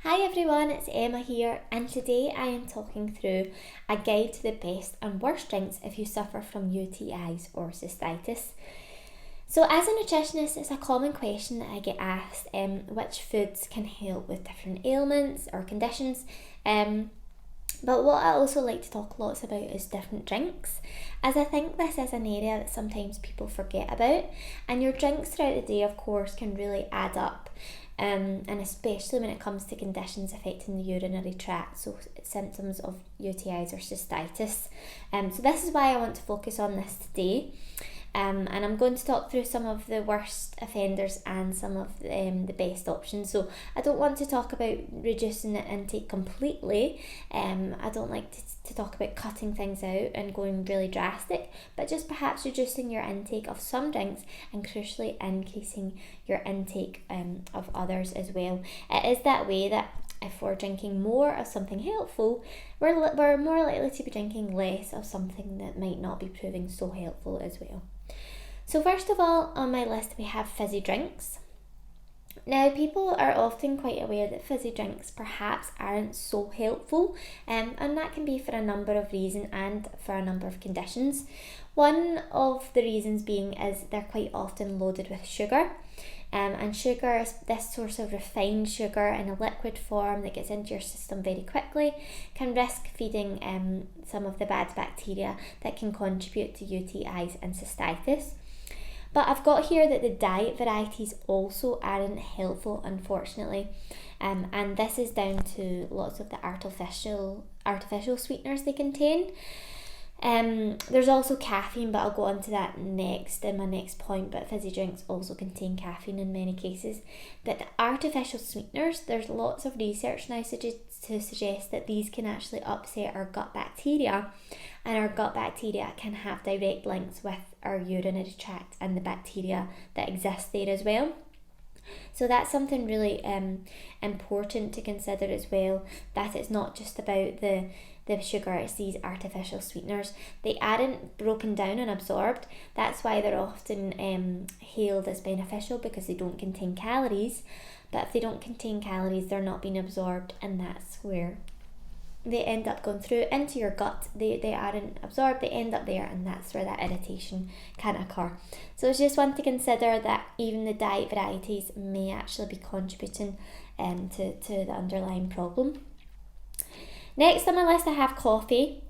Hi everyone, it's Emma here, and today I am talking through a guide to the best and worst drinks if you suffer from UTIs or cystitis. So, as a nutritionist, it's a common question that I get asked which foods can help with different ailments or conditions. But what I also like to talk lots about is different drinks, as I think this is an area that sometimes people forget about, and your drinks throughout the day, of course, can really add up. And especially when it comes to conditions affecting the urinary tract, so symptoms of UTIs or cystitis. So this is why I want to focus on this today. And I'm going to talk through some of the worst offenders and some of the best options. So I don't want to talk about reducing the intake completely. I don't like to talk about cutting things out and going really drastic, but just perhaps reducing your intake of some drinks and crucially increasing your intake of others as well. It is that way that if we're drinking more of something helpful, we're more likely to be drinking less of something that might not be proving so helpful as well. So first of all, on my list we have fizzy drinks. Now, people are often quite aware that fizzy drinks perhaps aren't so helpful, and that can be for a number of reasons and for a number of conditions. One of the reasons being is they're quite often loaded with sugar. And sugar is this source of refined sugar in a liquid form that gets into your system very quickly, can risk feeding some of the bad bacteria that can contribute to UTIs and cystitis. But I've got here that the diet varieties also aren't helpful, unfortunately, and this is down to lots of the artificial sweeteners they contain. There's also caffeine, but I'll go on to that next in my next point. But fizzy drinks also contain caffeine in many cases. But the artificial sweeteners, there's lots of research now to suggest that these can actually upset our gut bacteria, and our gut bacteria can have direct links with our urinary tract and the bacteria that exist there as well. So that's something really important to consider as well, that it's not just about the sugar, it's these artificial sweeteners. They aren't broken down and absorbed. That's why they're often hailed as beneficial, because they don't contain calories. But if they don't contain calories, they're not being absorbed, and that's where they end up going through into your gut. They aren't absorbed, they end up there, and that's where that irritation can occur. So it's just one to consider that even the diet varieties may actually be contributing to the underlying problem. Next on my list I have coffee.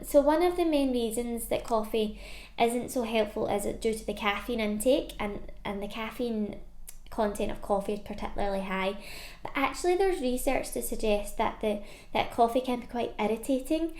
So one of the main reasons that coffee isn't so helpful is due to the caffeine intake, and the caffeine content of coffee is particularly high. But actually there's research to suggest that that coffee can be quite irritating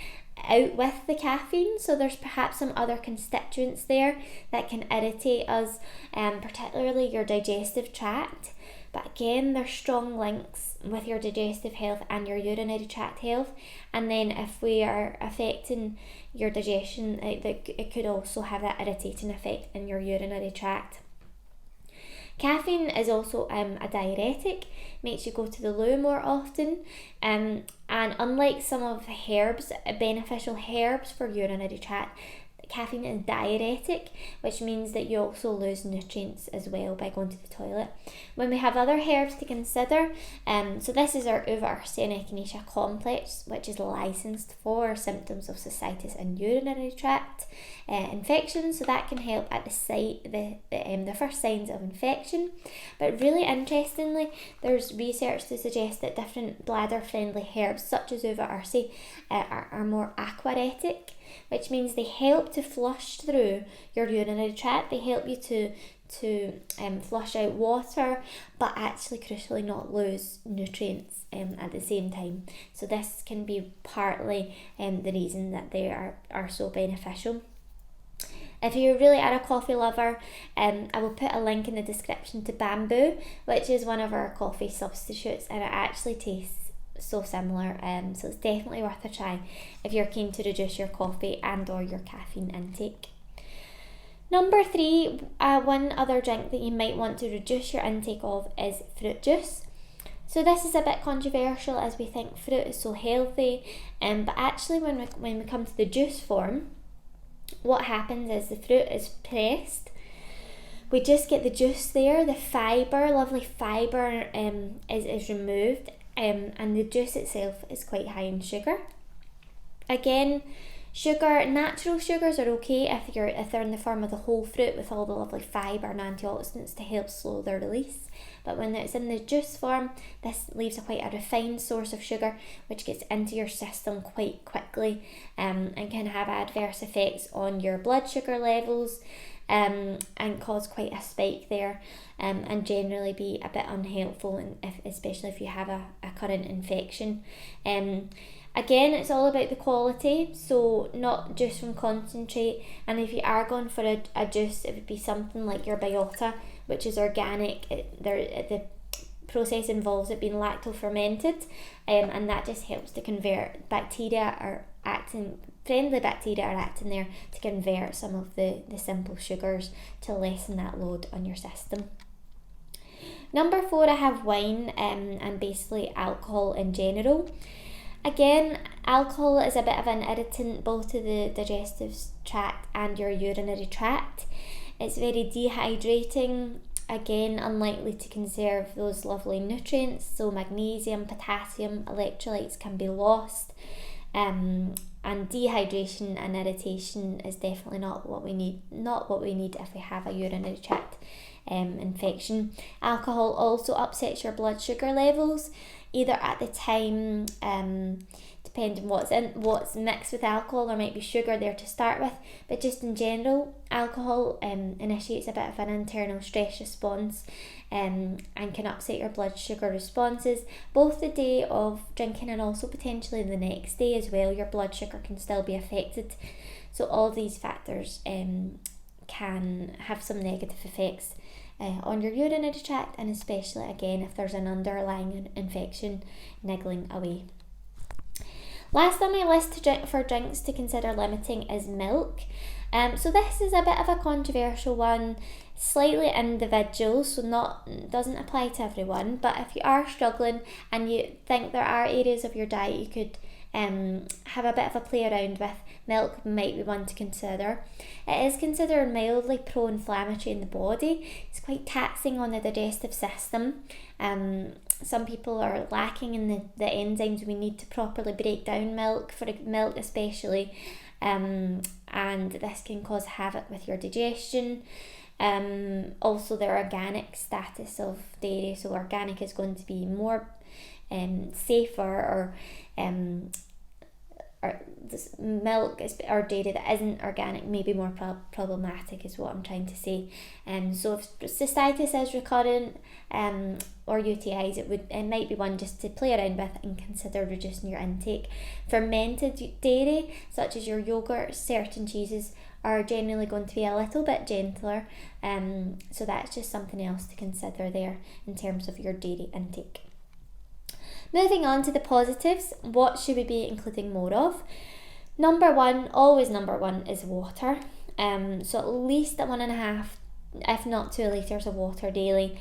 out with the caffeine, so there's perhaps some other constituents there that can irritate us, particularly your digestive tract. But again, there's strong links with your digestive health and your urinary tract health. And then if we are affecting your digestion, it could also have that irritating effect in your urinary tract. Caffeine is also a diuretic, makes you go to the loo more often, and unlike some of the herbs, beneficial herbs for urinary tract, caffeine is diuretic, which means that you also lose nutrients as well by going to the toilet. When we have other herbs to consider, so this is our Uva Ursinea Echinacea complex, which is licensed for symptoms of cystitis and urinary tract infections, so that can help at the first signs of infection. But really interestingly, there's research to suggest that different bladder friendly herbs such as Uva Ursi are more aquaretic, which means they help to flush through your urinary tract. They help you to flush out water, but actually crucially not lose nutrients at the same time. So this can be partly the reason that they are so beneficial. If you really are a coffee lover, I will put a link in the description to Bamboo, which is one of our coffee substitutes, and it actually tastes so similar, so it's definitely worth a try if you're keen to reduce your coffee and or your caffeine intake. Number 3, one other drink that you might want to reduce your intake of is fruit juice. So this is a bit controversial, as we think fruit is so healthy, but actually when we come to the juice form, what happens is the fruit is pressed, we just get the juice there, the fibre, lovely fibre is removed, and the juice itself is quite high in sugar. Again, natural sugars are okay if they're in the form of the whole fruit with all the lovely fibre and antioxidants to help slow their release. But when it's in the juice form, this leaves quite a refined source of sugar which gets into your system quite quickly, and can have adverse effects on your blood sugar levels, and cause quite a spike there, and generally be a bit unhelpful, especially if you have a current infection. Again, it's all about the quality, so not juice from concentrate, and if you are going for a juice, it would be something like your Biota, which is organic. The process involves it being lacto-fermented, and that just helps to convert friendly bacteria are acting there to convert some of the simple sugars to lessen that load on your system. Number 4, I have wine, and basically alcohol in general. Again, alcohol is a bit of an irritant both to the digestive tract and your urinary tract. It's very dehydrating, again unlikely to conserve those lovely nutrients, so magnesium, potassium, electrolytes can be lost, and dehydration and irritation is definitely not what we need if we have a urinary tract infection. Alcohol also upsets your blood sugar levels, either at the time, depending what's mixed with alcohol. There might be sugar there to start with, but just in general, alcohol initiates a bit of an internal stress response, and can upset your blood sugar responses both the day of drinking and also potentially the next day as well. Your blood sugar can still be affected, so all these factors can have some negative effects on your urinary tract, and especially again if there's an underlying infection niggling away. Last on my list for drinks to consider limiting is milk. So this is a bit of a controversial one, slightly individual, so doesn't apply to everyone, but if you are struggling and you think there are areas of your diet you could have a bit of a play around with, milk might be one to consider. It is considered mildly pro-inflammatory in the body. It's quite taxing on the digestive system. Some people are lacking in the enzymes we need to properly break down milk, for milk especially, and this can cause havoc with your digestion. Also the organic status of dairy, so organic is going to be more safer, or this milk or dairy that isn't organic may be more problematic, is what I'm trying to say. So if cystitis is recurrent, or UTIs, it might be one just to play around with and consider reducing your intake. Fermented dairy, such as your yogurt, certain cheeses, are generally going to be a little bit gentler, so that's just something else to consider there in terms of your dairy intake. Moving on to the positives, what should we be including more of? Always number one is water. So at least 1.5, if not 2 litres of water daily.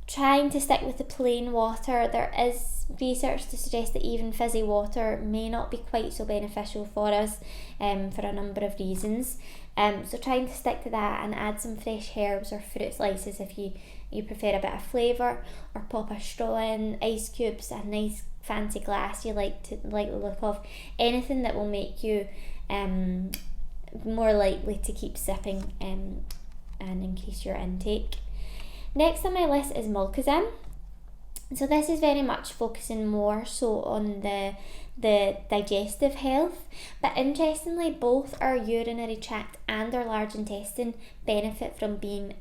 Trying to stick with the plain water. There is research to suggest that even fizzy water may not be quite so beneficial for us, for a number of reasons. So trying to stick to that and add some fresh herbs or fruit slices if you prefer a bit of flavour, or pop a straw in, ice cubes, a nice fancy glass you like the look of, anything that will make you more likely to keep sipping and increase your intake. Next on my list is Mulkazin. So this is very much focusing more so on the digestive health, but interestingly both our urinary tract and our large intestine benefit from being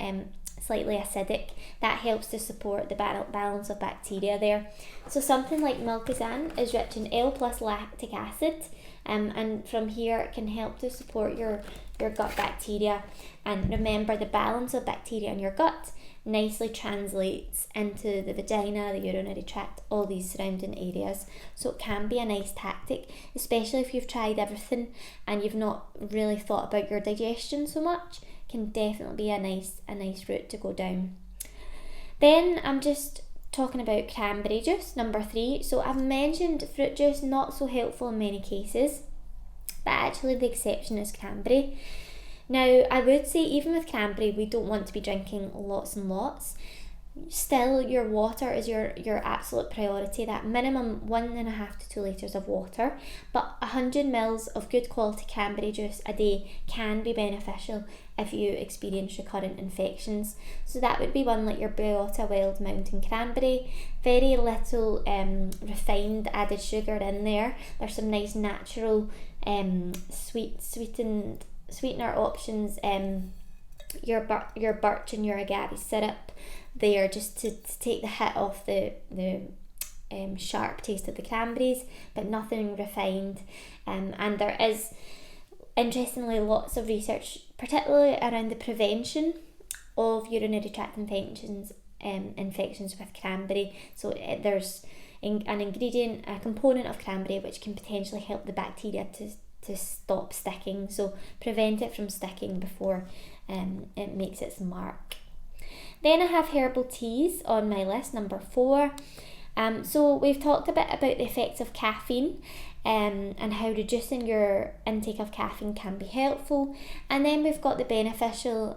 slightly acidic. That helps to support the balance of bacteria there. So something like Mulkazin is rich in L+ lactic acid, and from here it can help to support your gut bacteria. And remember, the balance of bacteria in your gut nicely translates into the vagina, the urinary tract, all these surrounding areas. So it can be a nice tactic, especially if you've tried everything and you've not really thought about your digestion so much. Can definitely be a nice route to go down. Then I'm just talking about cranberry juice, number 3. So I've mentioned fruit juice, not so helpful in many cases, but actually the exception is cranberry. Now, I would say even with cranberry, we don't want to be drinking lots and lots. still your water is your absolute priority, that minimum 1.5 to 2 litres of water, but 100 mils of good quality cranberry juice a day can be beneficial if you experience recurrent infections. So that would be one like your Biota Wild Mountain Cranberry. Very little refined added sugar in there. There's some nice natural sweetener options, your birch and your agave syrup there, just to take the hit off the sharp taste of the cranberries, but nothing refined. And there is, interestingly, lots of research, particularly around the prevention of urinary tract infections with cranberry. So there's an ingredient, a component of cranberry which can potentially help the bacteria to stop sticking, so prevent it from sticking before it makes its mark. Then I have herbal teas on my list, number 4. So we've talked a bit about the effects of caffeine and how reducing your intake of caffeine can be helpful. And then we've got the beneficial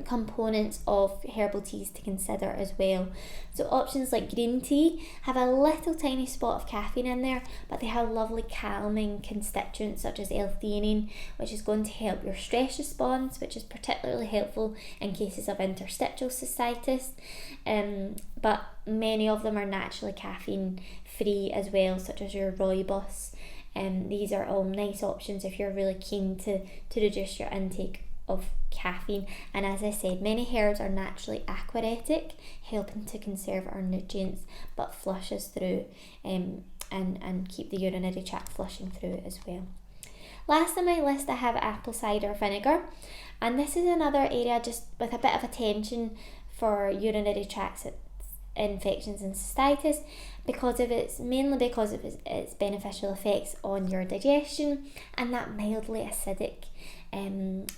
components of herbal teas to consider as well. So options like green tea have a little tiny spot of caffeine in there, but they have lovely calming constituents such as L-theanine, which is going to help your stress response, which is particularly helpful in cases of interstitial cystitis. But many of them are naturally caffeine free as well, such as your rooibos. These are all nice options if you're really keen to reduce your intake of caffeine. And as I said, many herbs are naturally aquaretic, helping to conserve our nutrients but flush us through and keep the urinary tract flushing through as well. Last on my list I have apple cider vinegar, and this is another area just with a bit of attention for urinary tract infections and cystitis, mainly because of its beneficial effects on your digestion and that mildly acidic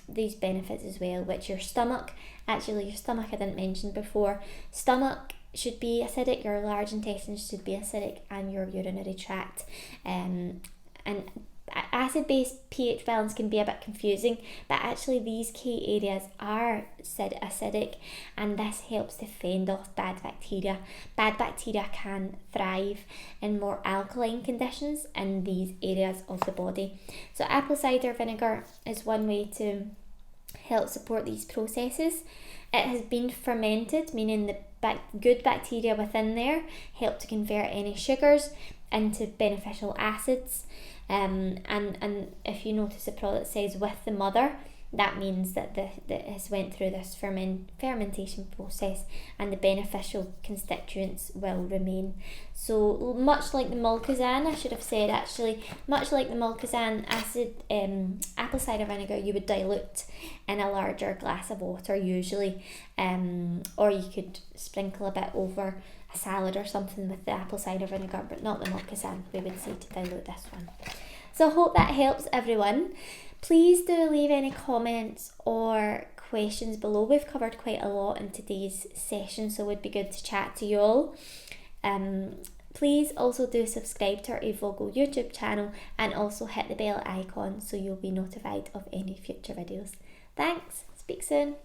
these benefits as well, which your stomach I didn't mention before. Stomach should be acidic, your large intestines should be acidic, and your urinary tract. And acid-base pH balance can be a bit confusing, but actually these key areas are acidic, and this helps to fend off bad bacteria. Bad bacteria can thrive in more alkaline conditions in these areas of the body. So apple cider vinegar is one way to help support these processes. It has been fermented, meaning the good bacteria within there help to convert any sugars into beneficial acids. And if you notice the product says with the mother, that means that it has went through this fermentation process and the beneficial constituents will remain. So much like the Mulkazan, I should have said actually, much like the Mulkazan acid, apple cider vinegar you would dilute in a larger glass of water usually, or you could sprinkle a bit over a salad or something with the apple cider vinegar, but not the Mulkazan. We would say to dilute this one. So I hope that helps everyone. Please do leave any comments or questions below. We've covered quite a lot in today's session, so it would be good to chat to you all. Please also do subscribe to our Evogo YouTube channel and also hit the bell icon so you'll be notified of any future videos. Thanks, speak soon.